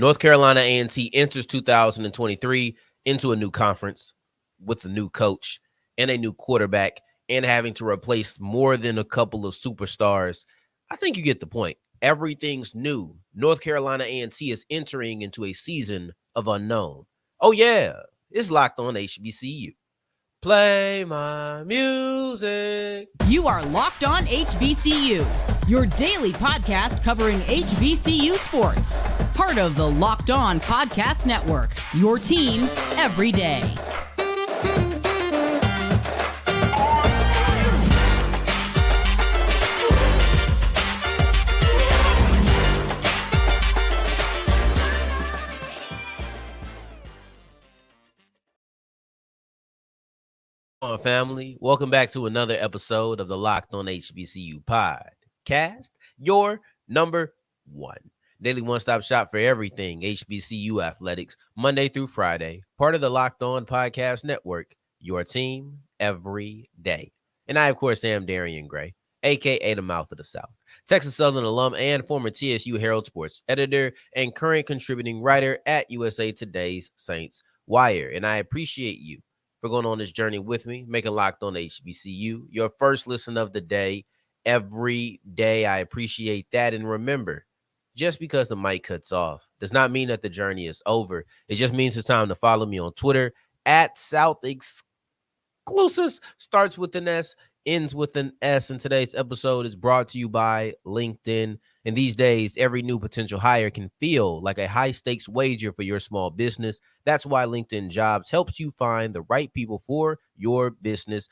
North Carolina A&T enters 2023 into a new conference with a new coach and a new quarterback and having to replace more than a couple of superstars. I think you get the point. Everything's new. North Carolina A&T is entering into a season of unknown. Oh yeah, it's Locked On HBCU. Play my music. You are Locked On HBCU, your daily podcast covering HBCU sports. Part of the Locked On Podcast Network, your team every day. Family, welcome back to another episode of the Locked On HBCU podcast, your number one daily one-stop shop for everything HBCU athletics, Monday through Friday, part of the Locked On Podcast Network, your team every day. And I, of course, am Darian Gray, aka the Mouth of the South, Texas Southern alum and former TSU Herald Sports editor and current contributing writer at USA Today's Saints Wire. And I appreciate you for going on this journey with me, making Locked On HBCU your first listen of the day every day. I appreciate that. And remember, just because the mic cuts off does not mean that the journey is over. It just means it's time to follow me on Twitter at South Exclusions. Starts with an S, ends with an S. And today's episode is brought to you by LinkedIn. And these days, every new potential hire can feel like a high-stakes wager for your small business. That's why LinkedIn Jobs helps you find the right people for your business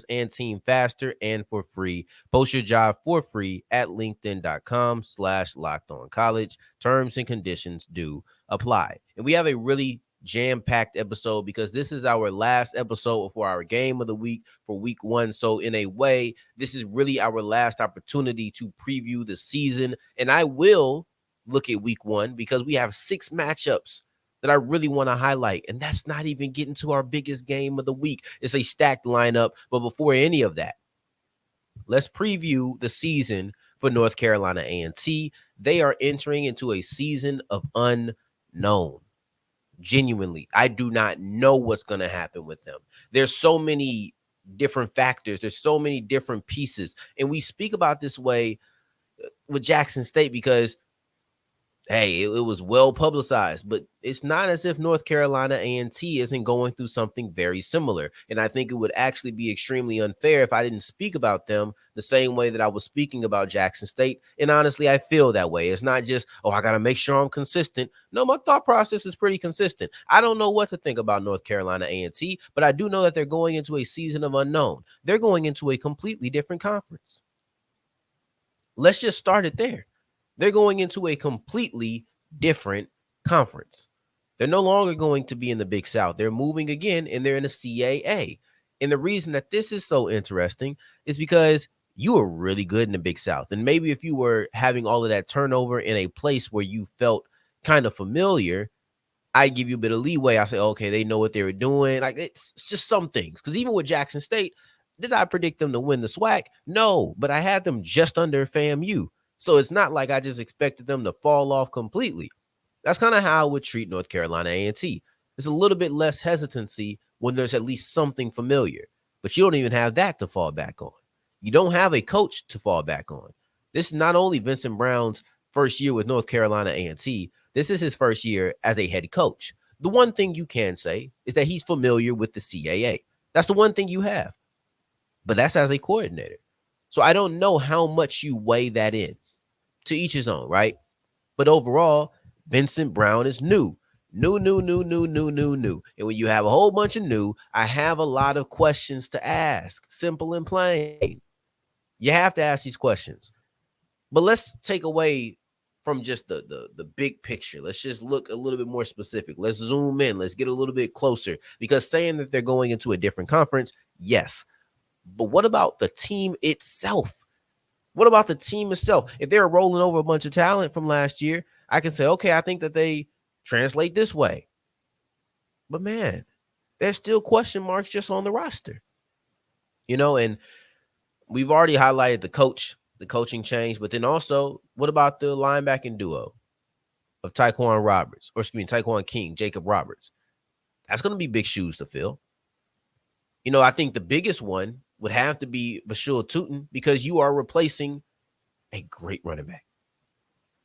and team faster and for free. Post your job for free at linkedin.com/lockedoncollege. Terms and conditions do apply. And we have a really jam-packed episode because this is our last episode for our game of the week for week one. So in a way, this is really our last opportunity to preview the season. And I will look at week one because we have 6 matchups that I really want to highlight. And that's not even getting to our biggest game of the week. It's a stacked lineup. But before any of that, let's preview the season for North Carolina A&T. They are entering into a season of unknown. Genuinely, I do not know what's going to happen with them. There's so many different factors. There's so many different pieces. And we speak about this way with Jackson State because, hey, it was well publicized, but it's not as if North Carolina A&T isn't going through something very similar. And I think it would actually be extremely unfair if I didn't speak about them the same way that I was speaking about Jackson State. And honestly, I feel that way. It's not just, I got to make sure I'm consistent. No, my thought process is pretty consistent. I don't know what to think about North Carolina A&T, but I do know that they're going into a season of unknown. They're going into a completely different conference. Let's just start it there. They're going into a completely different conference. They're no longer going to be in the Big South. They're moving again, and they're in the CAA. And the reason that this is so interesting is because you were really good in the Big South. And maybe if you were having all of that turnover in a place where you felt kind of familiar, I give you a bit of leeway. I say, okay, they know what they were doing. Like it's just some things. Because even with Jackson State, did I predict them to win the SWAC? No, but I had them just under FAMU. So it's not like I just expected them to fall off completely. That's kind of how I would treat North Carolina A&T. There's a little bit less hesitancy when there's at least something familiar. But you don't even have that to fall back on. You don't have a coach to fall back on. This is not only Vincent Brown's first year with North Carolina A&T. This is his first year as a head coach. The one thing you can say is that he's familiar with the CAA. That's the one thing you have. But that's as a coordinator. So I don't know how much you weigh that in. To each his own, right? But overall, Vincent Brown is new. New. And when you have a whole bunch of new, I have a lot of questions to ask. Simple and plain. You have to ask these questions. But let's take away from just the big picture. Let's just look a little bit more specific. Let's zoom in. Let's get a little bit closer. Because saying that they're going into a different conference, yes. But what about the team itself? What about the team itself? If they're rolling over a bunch of talent from last year, I can say, okay, I think that they translate this way. But man, there's still question marks just on the roster. And we've already highlighted the coaching change, but then also, what about the linebacking duo? of Taekwon King, Jacob Roberts. That's going to be big shoes to fill. I think the biggest one would have to be Bashul Tootin, because you are replacing a great running back.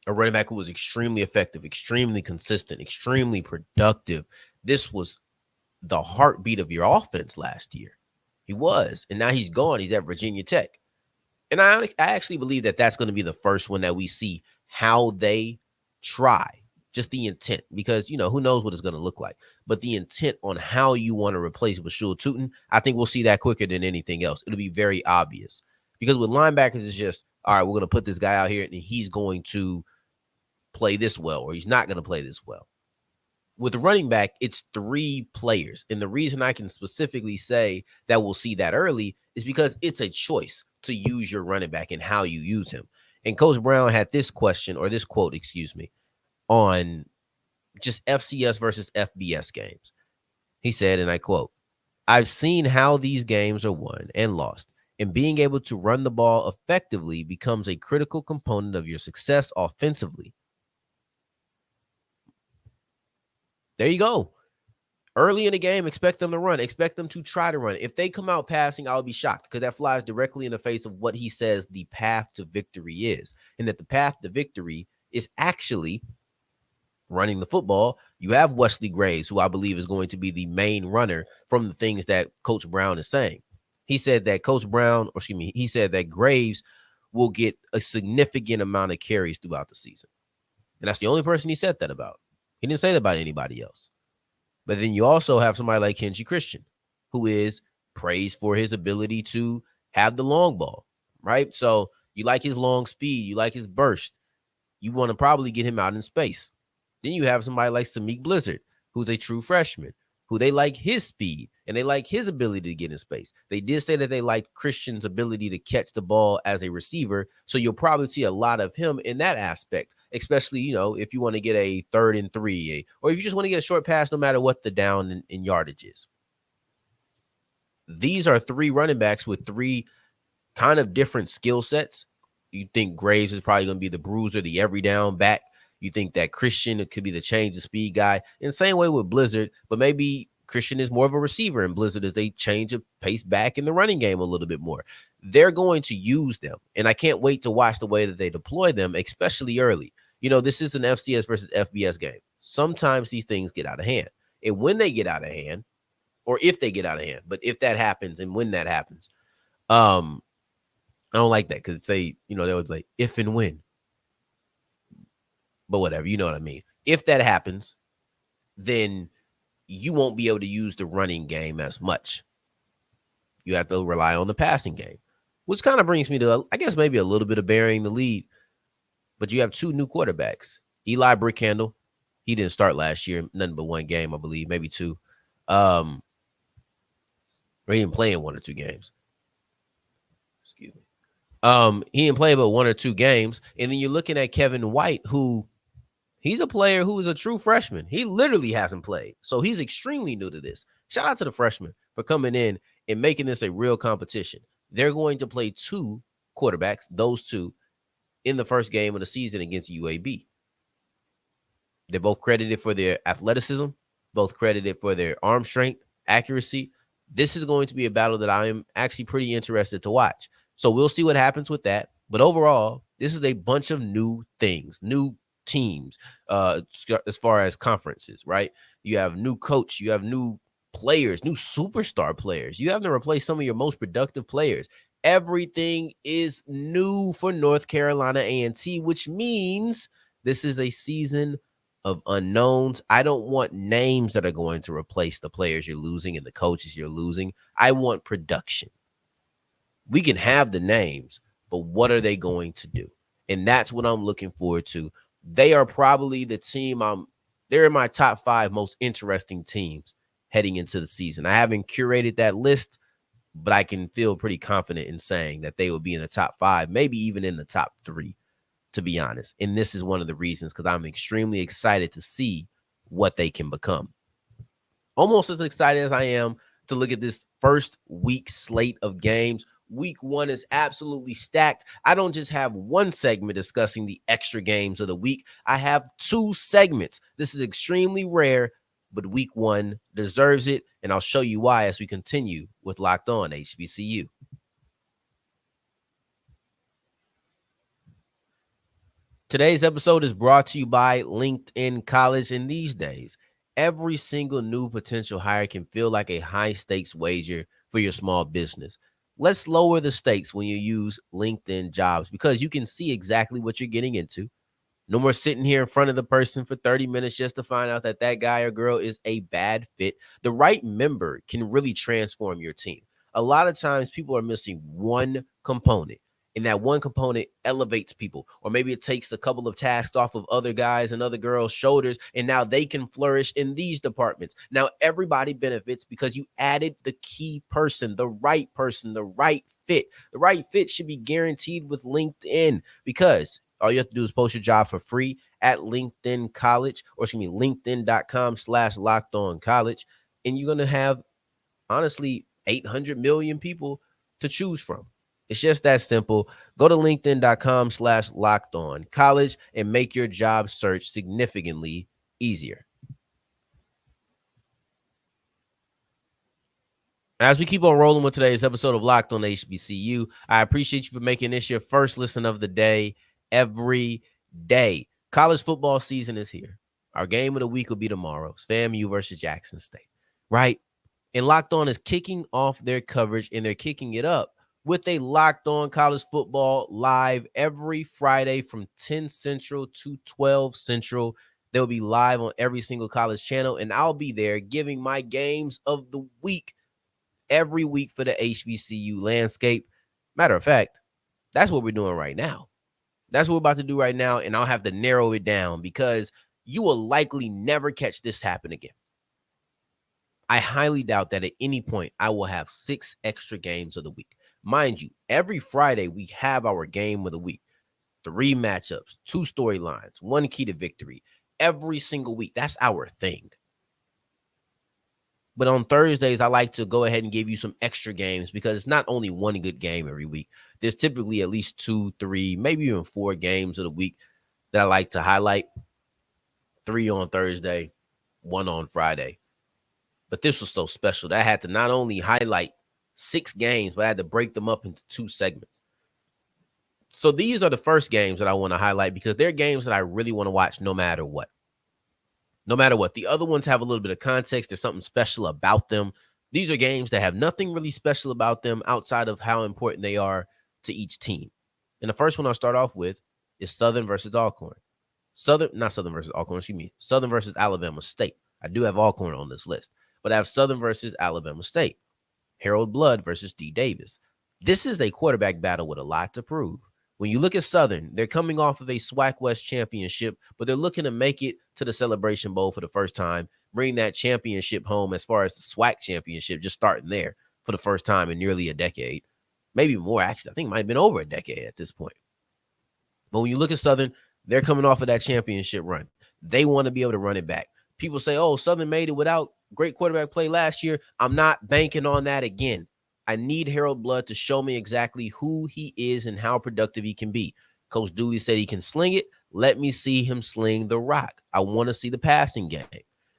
A running back who was extremely effective, extremely consistent, extremely productive. This was the heartbeat of your offense last year. He was, and now he's gone. He's at Virginia Tech. And I actually believe that that's going to be the first one that we see how they try, just the intent, because, who knows what it's going to look like. But the intent on how you want to replace Bashul Tootin, I think we'll see that quicker than anything else. It'll be very obvious. Because with linebackers, it's just, all right, we're going to put this guy out here and he's going to play this well, or he's not going to play this well. With the running back, it's 3 players. And the reason I can specifically say that we'll see that early is because it's a choice to use your running back and how you use him. And Coach Brown had this question, or this quote, on just FCS versus FBS games. He said, and I quote, "I've seen how these games are won and lost, and being able to run the ball effectively becomes a critical component of your success offensively." There you go. Early in the game, expect them to run. Expect them to try to run. If they come out passing, I'll be shocked, because that flies directly in the face of what he says the path to victory is. And that the path to victory is actually running the football. You have Wesley Graves, who I believe is going to be the main runner from the things that Coach Brown is saying. He said that he said that Graves will get a significant amount of carries throughout the season. And that's the only person he said that about. He didn't say that about anybody else. But then you also have somebody like Kenji Christian, who is praised for his ability to have the long ball, right? So you like his long speed, you like his burst. You want to probably get him out in space. Then you have somebody like Samik Blizzard, who's a true freshman, who they like his speed and they like his ability to get in space. They did say that they liked Christian's ability to catch the ball as a receiver. So you'll probably see a lot of him in that aspect, especially, if you want to get a 3rd and 3, or if you just want to get a short pass, no matter what the down in yardage is. These are 3 running backs with 3 kind of different skill sets. You think Graves is probably going to be the bruiser, the every down back. You think that Christian could be the change of speed guy. In the same way with Blizzard, but maybe Christian is more of a receiver and Blizzard is a change of pace back in the running game a little bit more. They're going to use them, and I can't wait to watch the way that they deploy them, especially early. This is an FCS versus FBS game. Sometimes these things get out of hand. And when they get out of hand, or if they get out of hand, but if that happens and when that happens, I don't like that, because they would like if and when. But whatever, you know what I mean. If that happens, then you won't be able to use the running game as much. You have to rely on the passing game, which kind of brings me to, I guess, maybe a little bit of burying the lead. But you have 2 new quarterbacks. Eli Brickhandle, he didn't start last year, nothing but 1 game, I believe, maybe 2. Or he didn't play in 1 or 2 games. Excuse me. He didn't play but 1 or 2 games. And then you're looking at Kevin White, who he's a player who is a true freshman. He literally hasn't played. So he's extremely new to this. Shout out to the freshmen for coming in and making this a real competition. They're going to play 2 quarterbacks, those 2, in the first game of the season against UAB. They're both credited for their athleticism, both credited for their arm strength, accuracy. This is going to be a battle that I am actually pretty interested to watch. So we'll see what happens with that. But overall, this is a bunch of new things, new teams, as far as conferences, right? You have new coach, you have new players, new superstar players. You have to replace some of your most productive players. Everything is new for North Carolina A&T, which means this is a season of unknowns. I don't want names that are going to replace the players you're losing and the coaches you're losing. I want production. We can have the names, but what are they going to do? And that's what I'm looking forward to. They are probably the team they're in my top 5 most interesting teams heading into the season. I haven't curated that list, but I can feel pretty confident in saying that they will be in the top 5, maybe even in the top 3, to be honest. And this is one of the reasons, because I'm extremely excited to see what they can become. Almost as excited as I am to look at this first week slate of games. Week 1 is absolutely stacked. I don't just have one segment discussing the extra games of the week. I have 2 segments. This is extremely rare, but Week 1 deserves it, and I'll show you why as we continue with Locked On HBCU. Today's episode is brought to you by LinkedIn College. In these days, every single new potential hire can feel like a high-stakes wager for your small business. Let's lower the stakes when you use LinkedIn Jobs because you can see exactly what you're getting into. No more sitting here in front of the person for 30 minutes just to find out that guy or girl is a bad fit. The right member can really transform your team. A lot of times people are missing one component, and that one component elevates people. Or maybe it takes a couple of tasks off of other guys and other girls' shoulders, and now they can flourish in these departments. Now everybody benefits because you added the key person, the right fit. The right fit should be guaranteed with LinkedIn because all you have to do is post your job for free at LinkedIn College, or LinkedIn.com/lockedoncollege. And you're going to have, honestly, 800 million people to choose from. It's just that simple. Go to LinkedIn.com/lockedoncollege and make your job search significantly easier. As we keep on rolling with today's episode of Locked On HBCU, I appreciate you for making this your first listen of the day every day. College football season is here. Our game of the week will be tomorrow. It's FAMU versus Jackson State, right? And Locked On is kicking off their coverage, and they're kicking it up with a Locked On College Football live every Friday from 10 Central to 12 Central. They'll be live on every single college channel, and I'll be there giving my games of the week every week for the HBCU landscape. Matter of fact, that's what we're doing right now. That's what we're about to do right now, and I'll have to narrow it down because you will likely never catch this happen again. I highly doubt that at any point I will have 6 extra games of the week. Mind you, every Friday we have our game of the week. 3 matchups, 2 storylines, 1 key to victory. Every single week. That's our thing. But on Thursdays, I like to go ahead and give you some extra games because it's not only one good game every week. There's typically at least 2, 3, maybe even 4 games of the week that I like to highlight. 3 on Thursday, 1 on Friday. But this was so special that I had to not only highlight 6 games, but I had to break them up into 2 segments. So these are the first games that I want to highlight because they're games that I really want to watch no matter what. No matter what. The other ones have a little bit of context. There's something special about them. These are games that have nothing really special about them outside of how important they are to each team. And the first one I'll start off with is Southern versus Alcorn. Southern versus Alabama State. I do have Alcorn on this list, but I have Southern versus Alabama State. Harold Blood versus D. Davis. This is a quarterback battle with a lot to prove. When you look at Southern, they're coming off of a SWAC West championship, but they're looking to make it to the Celebration Bowl for the first time, bring that championship home as far as the SWAC championship, just starting there for the first time in nearly a decade. Maybe more, actually. I think it might have been over a decade at this point. But when you look at Southern, they're coming off of that championship run. They want to be able to run it back. People say, oh, Southern made it without great quarterback play last year. I'm not banking on that again. I need Harold Blood to show me exactly who he is and how productive he can be. Coach Dooley said he can sling it. Let me see him sling the rock. I want to see the passing game.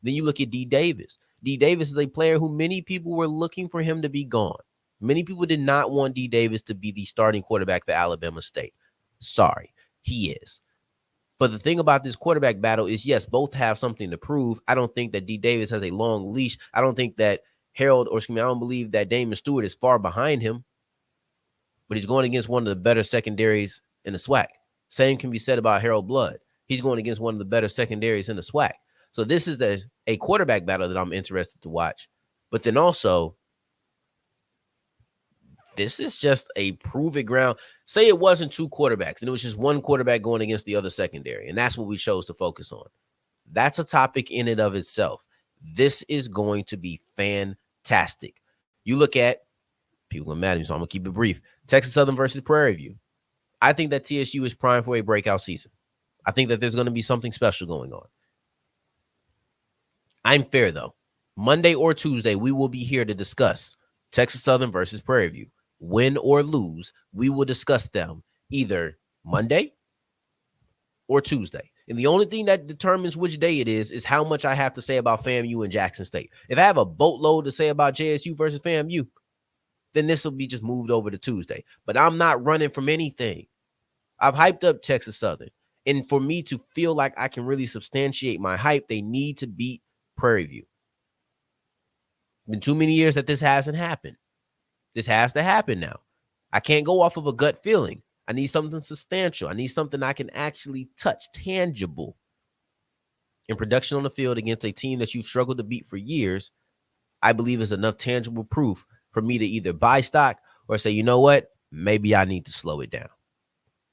Then you look at D. Davis. D. Davis is a player who many people were looking for him to be gone. Many people did not want D. Davis to be the starting quarterback for Alabama State. Sorry, he is. But the thing about this quarterback battle is, yes, both have something to prove. I don't think that D. Davis has a long leash. I don't think that I don't believe that Damon Stewart is far behind him, but he's going against one of the better secondaries in the SWAC. Same can be said about Harold Blood. He's going against one of the better secondaries in the SWAC. So this is a quarterback battle that I'm interested to watch. But then also, this is just a prove-it ground. Say it wasn't 2 quarterbacks, and it was just one quarterback going against the other secondary, and that's what we chose to focus on. That's a topic in and of itself. This is going to be fantastic. You look at, people are mad at me, so I'm going to keep it brief. Texas Southern versus Prairie View. I think that TSU is primed for a breakout season. I think that there's going to be something special going on. I'm fair, though. Monday or Tuesday, we will be here to discuss Texas Southern versus Prairie View. win or lose, we will discuss them either Monday or Tuesday. And the only thing that determines which day it is how much I have to say about FAMU and Jackson State. If I have a boatload to say about JSU versus FAMU, then this will be just moved over to Tuesday. But I'm not running from anything. I've hyped up Texas Southern. And for me to feel like I can really substantiate my hype, they need to beat Prairie View. Been too many years that this hasn't happened. This has to happen now. I can't go off of a gut feeling. I need something substantial. I need something I can actually touch, tangible. In production on the field against a team that you've struggled to beat for years, I believe is enough tangible proof for me to either buy stock or say, you know what, maybe I need to slow it down.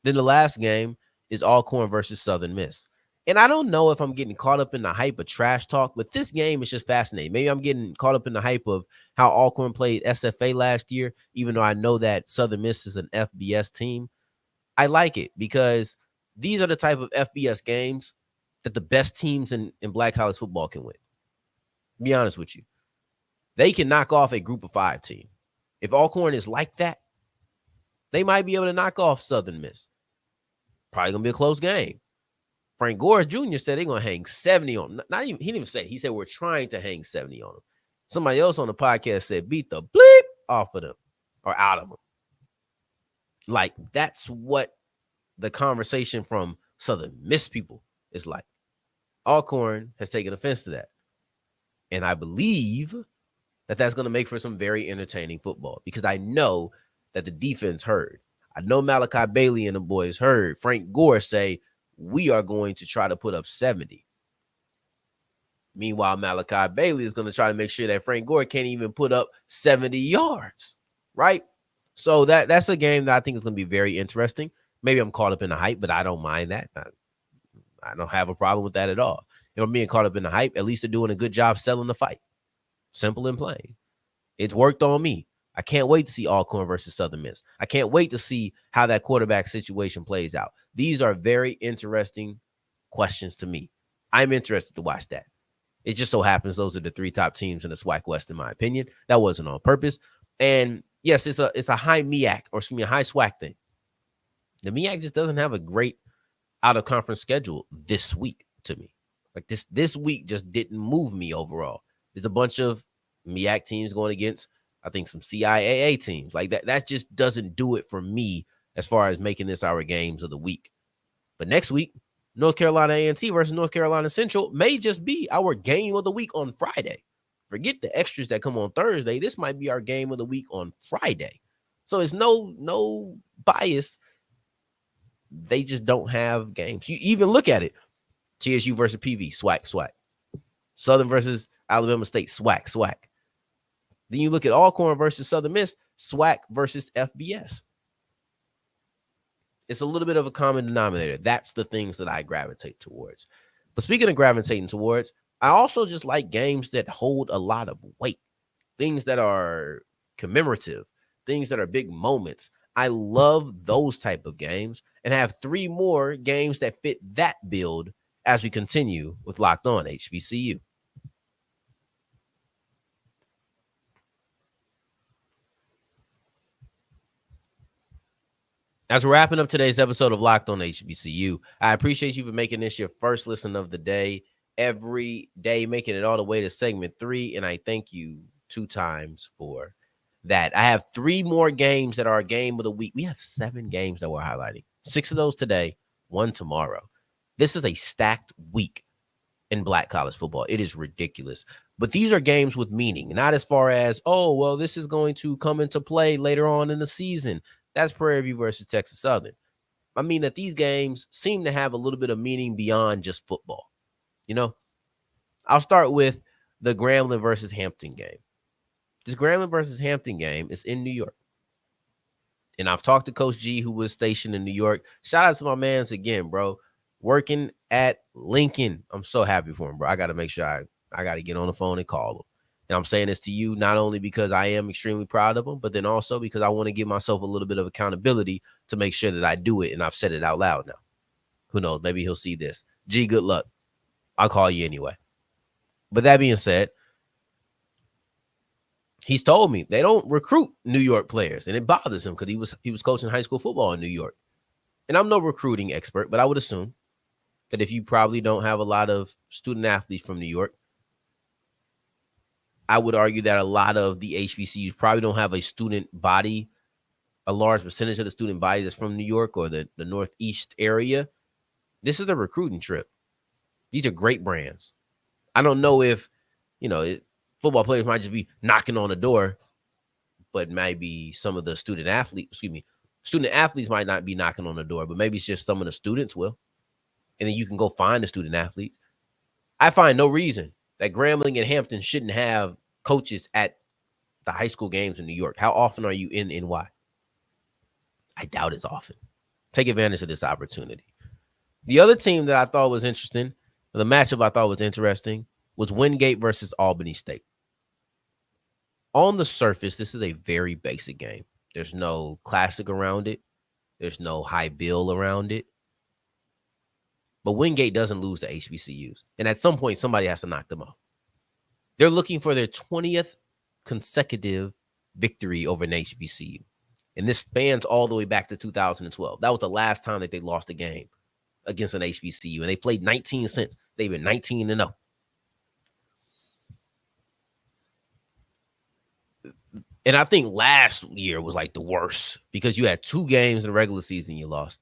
Then the last game is Alcorn versus Southern Miss. And I don't know if I'm getting caught up in the hype of trash talk, but this game is just fascinating. Maybe I'm getting caught up in the hype of how Alcorn played SFA last year, even though I know that Southern Miss is an FBS team. I like it because these are the type of FBS games that the best teams in Black college football can win. Be honest with you. They can knock off a group of 5 team. If Alcorn is like that, they might be able to knock off Southern Miss. Probably going to be a close game. Frank Gore Jr. said they're going to hang 70 on them. Not even, he didn't even say it. He said we're trying to hang 70 on them. Somebody else on the podcast said beat the bleep off of them or out of them. Like, that's what the conversation from Southern Miss people is like. Alcorn has taken offense to that. And I believe that that's going to make for some very entertaining football because I know that the defense heard. I know Malachi Bailey and the boys heard Frank Gore say, we are going to try to put up 70. Meanwhile, Malachi Bailey is going to try to make sure that Frank Gore can't even put up 70 yards, right? So that's a game that I think is going to be very interesting. Maybe I'm caught up in the hype, but I don't mind that. I don't have a problem with that at all. You know, being caught up in the hype, at least they're doing a good job selling the fight. Simple and plain. It's worked on me. I can't wait to see Alcorn versus Southern Miss. I can't wait to see how that quarterback situation plays out. These are very interesting questions to me. I'm interested to watch that. It just so happens those are the 3 top teams in the SWAC West, in my opinion. That wasn't on purpose. And yes, it's a high MEAC, or excuse me, a high SWAC thing. The MEAC just doesn't have a great out-of-conference schedule this week to me. Like this week just didn't move me overall. There's a bunch of MEAC teams going against, I think, some CIAA teams. Like that just doesn't do it for me as far as making this our games of the week. But next week, North Carolina A&T versus North Carolina Central may just be our game of the week on Friday. Forget the extras that come on Thursday. This might be our game of the week on Friday. So it's no bias. They just don't have games. You even look at it. TSU versus PV, SWAC. Southern versus Alabama State, SWAC. Then you look at Alcorn versus Southern Miss, SWAC versus FBS. It's a little bit of a common denominator. That's the things that I gravitate towards. But speaking of gravitating towards, I also just like games that hold a lot of weight, things that are commemorative, things that are big moments. I love those type of games and have 3 more games that fit that build as we continue with Locked On HBCU. As we're wrapping up today's episode of Locked On HBCU, I appreciate you for making this your first listen of the day, every day, making it all the way to segment 3, and I thank you 2 times for that. I have 3 more games that are a game of the week. We have 7 games that we're highlighting. 6 of those today, 1 tomorrow. This is a stacked week in Black college football. It is ridiculous. But these are games with meaning, not as far as, oh, well, this is going to come into play later on in the season. That's Prairie View versus Texas Southern. I mean that these games seem to have a little bit of meaning beyond just football. You know, I'll start with the Grambling versus Hampton game. This Grambling versus Hampton game is in New York. And I've talked to Coach G, who was stationed in New York. Shout out to my mans again, bro. Working at Lincoln. I'm so happy for him, bro. I got to make sure I got to get on the phone and call him. And I'm saying this to you not only because I am extremely proud of him, but then also because I want to give myself a little bit of accountability to make sure that I do it. And I've said it out loud now. Who knows? Maybe he'll see this. G, good luck. I'll call you anyway. But that being said, He's told me they don't recruit New York players, and it bothers him because he was coaching high school football in New York. And I'm no recruiting expert, but I would assume that if you probably don't have a lot of student athletes from New York, I would argue that a lot of the HBCUs probably don't have a student body, a large percentage of the student body that's from New York or the Northeast area. This is a recruiting trip. These are great brands. I don't know if, football players might just be knocking on the door, but maybe some of the student athletes might not be knocking on the door, but maybe it's just some of the students will. And then you can go find the student athletes. I find no reason that Grambling and Hampton shouldn't have coaches at the high school games in New York. How often are you in NY? I doubt it's often. Take advantage of this opportunity. The other team that I thought was interesting, the matchup I thought was interesting, was Wingate versus Albany State. On the surface, this is a very basic game. There's no classic around it. There's no high bill around it. But Wingate doesn't lose to HBCUs. And at some point, somebody has to knock them off. They're looking for their 20th consecutive victory over an HBCU. And this spans all the way back to 2012. That was the last time that they lost a game against an HBCU. And they played 19 since. They've been 19-0. And I think last year was like the worst because you had 2 games in the regular season you lost.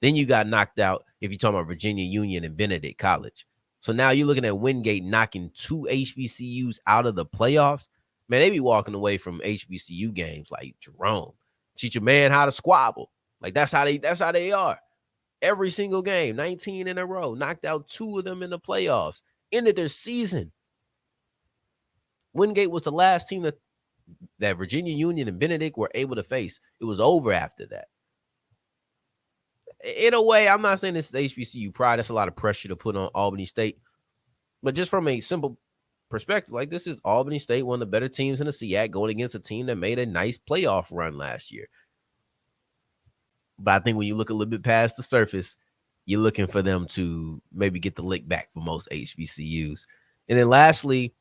Then you got knocked out if you're talking about Virginia Union and Benedict College. So now you're looking at Wingate knocking 2 HBCUs out of the playoffs. Man, they be walking away from HBCU games like Jerome. Teach a man how to squabble. Like that's how they are. Every single game, 19 in a row, knocked out 2 of them in the playoffs. Ended their season. Wingate was the last team that Virginia Union and Benedict were able to face. It was over after that. In a way, I'm not saying this is HBCU pride. That's a lot of pressure to put on Albany State. But just from a simple perspective, like this is Albany State, one of the better teams in the SEAC, going against a team that made a nice playoff run last year. But I think when you look a little bit past the surface, you're looking for them to maybe get the lick back for most HBCUs. And then lastly,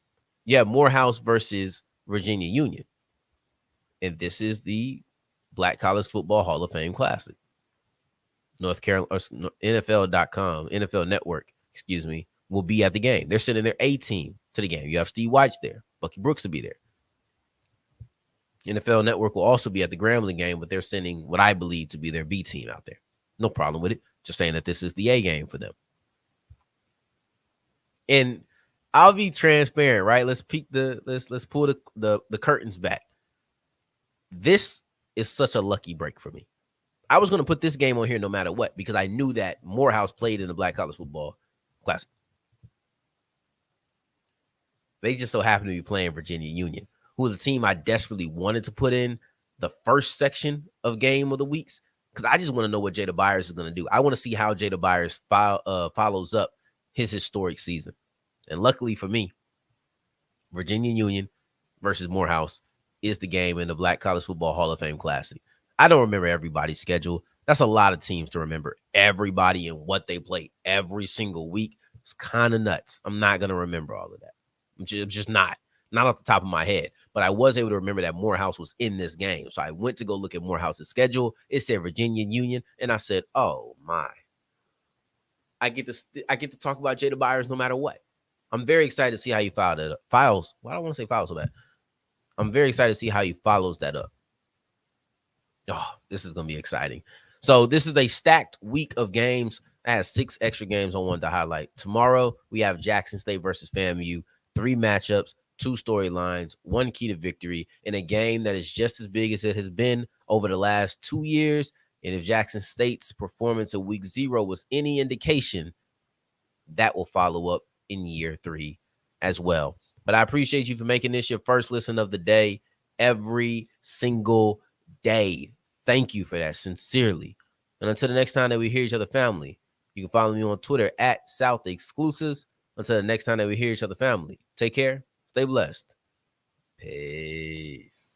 you have Morehouse versus Virginia Union. And this is the Black College Football Hall of Fame Classic. North Carolina, NFL.com, NFL Network, will be at the game. They're sending their A team to the game. You have Steve Weich there. Bucky Brooks will be there. NFL Network will also be at the Grambling game, but they're sending what I believe to be their B team out there. No problem with it. Just saying that this is the A game for them. And I'll be transparent, right? Let's pull the curtains back. This is such a lucky break for me. I was going to put this game on here no matter what because I knew that Morehouse played in the Black College Football Classic. They just so happened to be playing Virginia Union, who was a team I desperately wanted to put in the first section of Game of the Weeks because I just want to know what Jada Byers is going to do. I want to see how Jada Byers follows up his historic season. And luckily for me, Virginia Union versus Morehouse is the game in the Black College Football Hall of Fame Classic. I don't remember everybody's schedule. That's a lot of teams to remember everybody and what they play every single week. It's kind of nuts. I'm not going to remember all of that. I'm just not off the top of my head. But I was able to remember that Morehouse was in this game. So I went to go look at Morehouse's schedule. It said Virginia Union. And I said, oh, my. I get to talk about Jada Byers no matter what. I'm very excited to see how he files. Well, I don't want to say files so bad. I'm very excited to see how he follows that up. Oh, this is going to be exciting. So this is a stacked week of games. I had 6 extra games I wanted to highlight. Tomorrow, we have Jackson State versus FAMU. 3 matchups, 2 storylines, 1 key to victory in a game that is just as big as it has been over the last 2 years. And if Jackson State's performance in week 0 was any indication, that will follow up in year 3 as well. But I appreciate you for making this your first listen of the day every single day. Thank you for that, sincerely. And until the next time that we hear each other, family, you can follow me on Twitter at South Exclusives. Until the next time that we hear each other, family, take care, stay blessed. Peace.